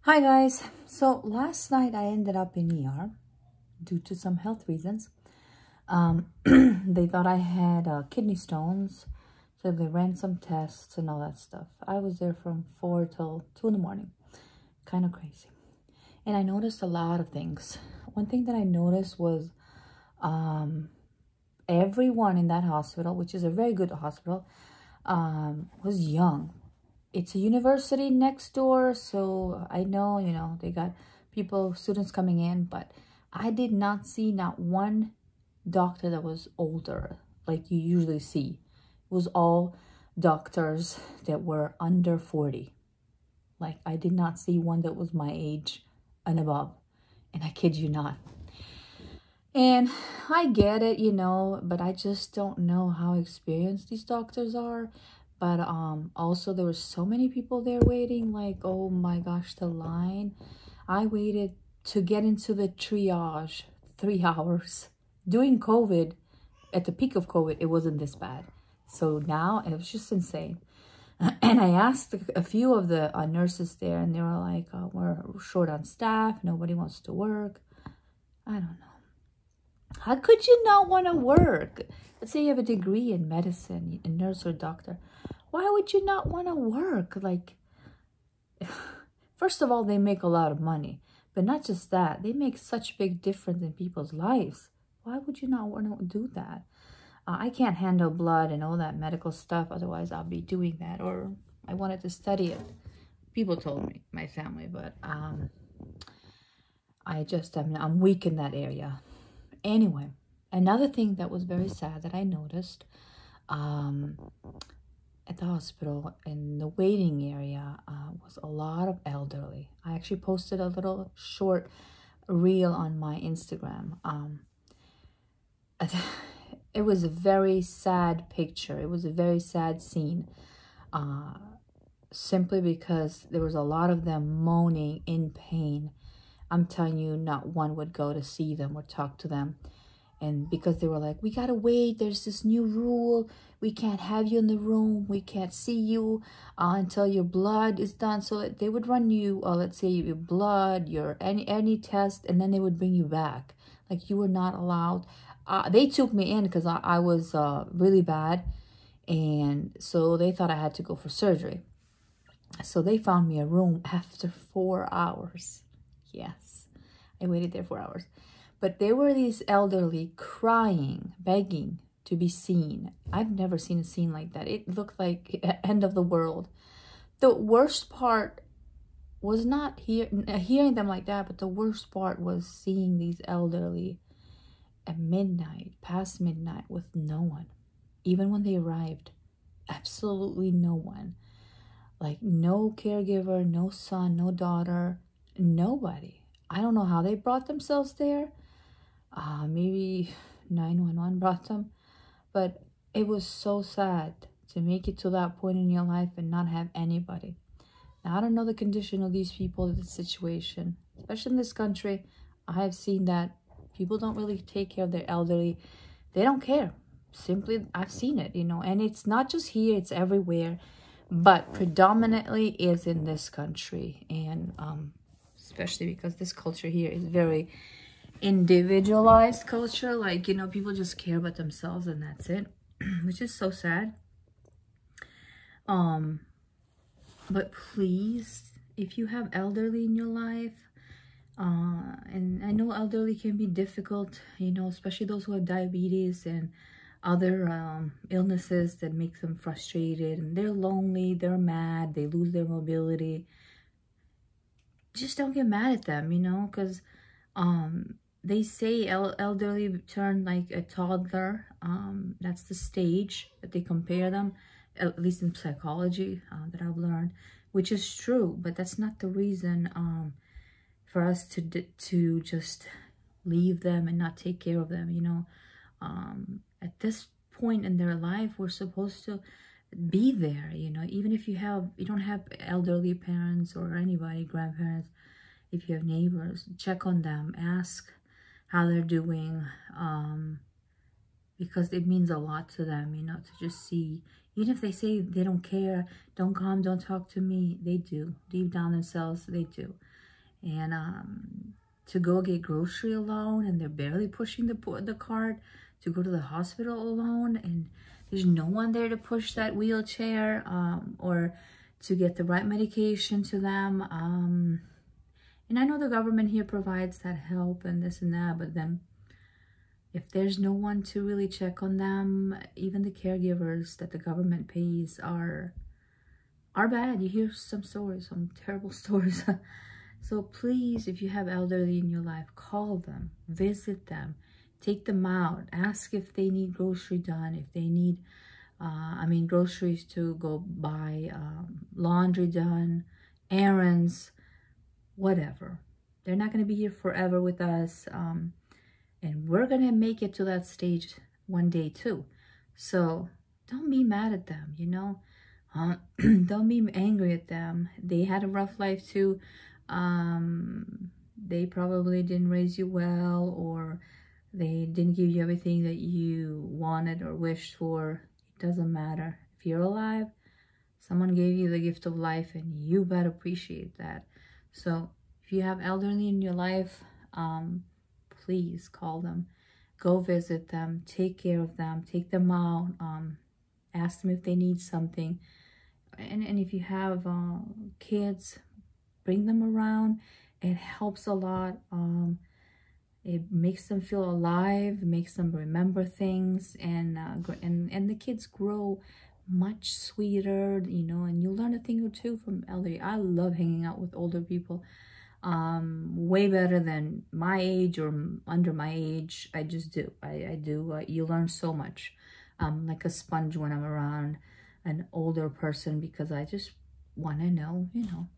Hi guys. So last night I ended up in ER due to some health reasons. They thought I had kidney stones, so they ran some tests and all that stuff. I was there from 4 till 2 in the morning. Kind of crazy. And I noticed a lot of things. One thing that I noticed was everyone in that hospital, which is a very good hospital, was young. It's a university next door, so I know, they got students coming in, but I did not see not one doctor that was older like you usually see. It was all doctors that were under 40. Like, I did not see one that was my age and above, and I kid you not. And I get it, but I just don't know how experienced these doctors are. But also there were so many people there waiting, like, oh my gosh, the line. I waited to get into the triage 3 hours. During COVID, at the peak of COVID, it wasn't this bad. So now it was just insane. And I asked a few of the nurses there, and they were like, we're short on staff. Nobody wants to work. I don't know. How could you not want to work? Let's say you have a degree in medicine, a nurse or doctor. Why would you not want to work? Like, first of all, they make a lot of money. But not just that, they make such big difference in people's lives. Why would you not want to do that? I can't handle blood and all that medical stuff. Otherwise, I'll be doing that. Or I wanted to study it. People told me, my family. But I'm weak in that area. Anyway, another thing that was very sad that I noticed at the hospital in the waiting area was a lot of elderly. I actually posted a little short reel on my Instagram. It was a very sad picture. It was a very sad scene. Simply because there was a lot of them moaning in pain. I'm telling you, not one would go to see them or talk to them. And because they were like, we gotta wait, there's this new rule, we can't have you in the room, we can't see you until your blood is done. So they would run you, let's say your blood, your any test, and then they would bring you back. Like, you were not allowed. They took me in because I was really bad, and so they thought I had to go for surgery. So they found me a room after 4 hours. Yes, I waited there 4 hours. But there were these elderly crying, begging to be seen. I've never seen a scene like that. It looked like end of the world. The worst part was not hearing them like that, but the worst part was seeing these elderly at midnight, past midnight, with no one. Even when they arrived, absolutely no one. Like, no caregiver, no son, no daughter, nobody. I don't know how they brought themselves there. Maybe 911 brought them. But it was so sad to make it to that point in your life and not have anybody. Now, I don't know the condition of these people, the situation. Especially in this country, I have seen that people don't really take care of their elderly. They don't care. Simply, I've seen it, and it's not just here, it's everywhere. But predominantly is in this country. And especially because this culture here is very individualized culture. Like, people just care about themselves and that's it. Which is so sad. But please, if you have elderly in your life, and I know elderly can be difficult, especially those who have diabetes and other illnesses that make them frustrated, and they're lonely, they're mad, they lose their mobility. Just don't get mad at them, because they say elderly turn like a toddler. That's the stage that they compare them, at least in psychology, that I've learned, which is true. But that's not the reason for us to just leave them and not take care of them. At this point in their life, we're supposed to be there. Even if you don't have elderly parents or anybody, grandparents, if you have neighbors, check on them, ask how they're doing, because it means a lot to them, to just see. Even if they say they don't care, don't come, don't talk to me, they do. Deep down themselves, they do. and to go get grocery alone, and they're barely pushing the cart to go to the hospital alone, and there's no one there to push that wheelchair or to get the right medication to them. And I know the government here provides that help and this and that, but then if there's no one to really check on them, even the caregivers that the government pays are bad. You hear some stories, some terrible stories. So please, if you have elderly in your life, call them, visit them, take them out, ask if they need grocery done, if they need, groceries to go buy, laundry done, errands, whatever. They're not going to be here forever with us. And we're going to make it to that stage one day too. So don't be mad at them, you know. Don't be angry at them. They had a rough life too. They probably didn't raise you well, or they didn't give you everything that you wanted or wished for. It doesn't matter. If you're alive, someone gave you the gift of life, and you better appreciate that. So if you have elderly in your life, please call them, go visit them, take care of them, take them out, ask them if they need something. And if you have kids, bring them around. It helps a lot. It makes them feel alive, it makes them remember things, and the kids grow much sweeter, you know, and you learn a thing or two from elderly. I love hanging out with older people. Way better than my age or under my age. I just do. I do. You learn so much. Like a sponge when I'm around an older person, because I just want to know, you know,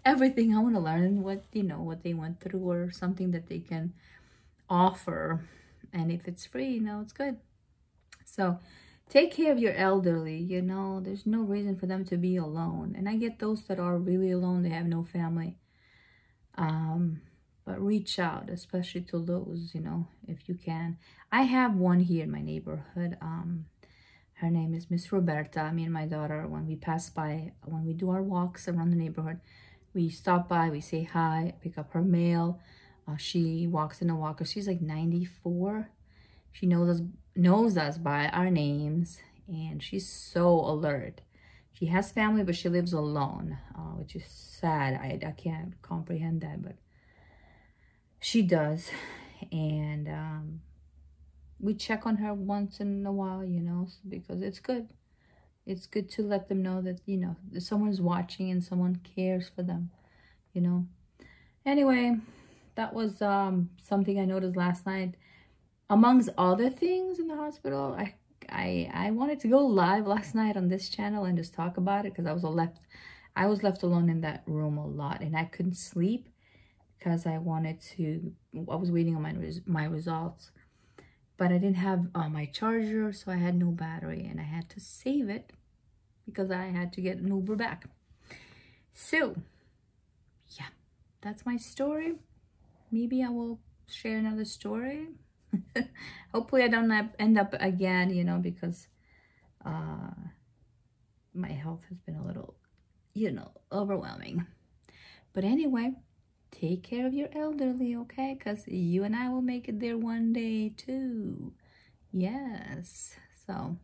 everything. I want to learn what, you know, what they went through, or something that they can offer. And if it's free, you know, it's good. So take care of your elderly, you know. There's no reason for them to be alone. And I get those that are really alone. They have no family. But reach out, especially to those, you know, if you can. I have one here in my neighborhood. Her name is Miss Roberta. Me and my daughter, when we pass by, when we do our walks around the neighborhood, we stop by, we say hi, pick up her mail. She walks in a walker. She's like 94. She knows us by our names, and she's so alert. She has family, but she lives alone, which is sad. I can't comprehend that, but she does. And we check on her once in a while, you know, because it's good. It's good to let them know that, you know, someone's watching and someone cares for them, you know. Anyway, that was something I noticed last night. Amongst other things in the hospital, I wanted to go live last night on this channel and just talk about it, because I was left alone in that room a lot, and I couldn't sleep because I was waiting on my results, but I didn't have my charger, so I had no battery, and I had to save it because I had to get an Uber back. So yeah, that's my story. Maybe I will share another story. Hopefully I don't end up again, you know, because my health has been a little, you know, overwhelming. But anyway, take care of your elderly, okay? Because you and I will make it there one day too. Yes. So,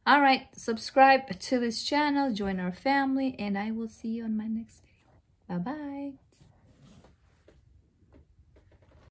all right, subscribe to this channel, join our family, and I will see you on my next video. Bye-bye.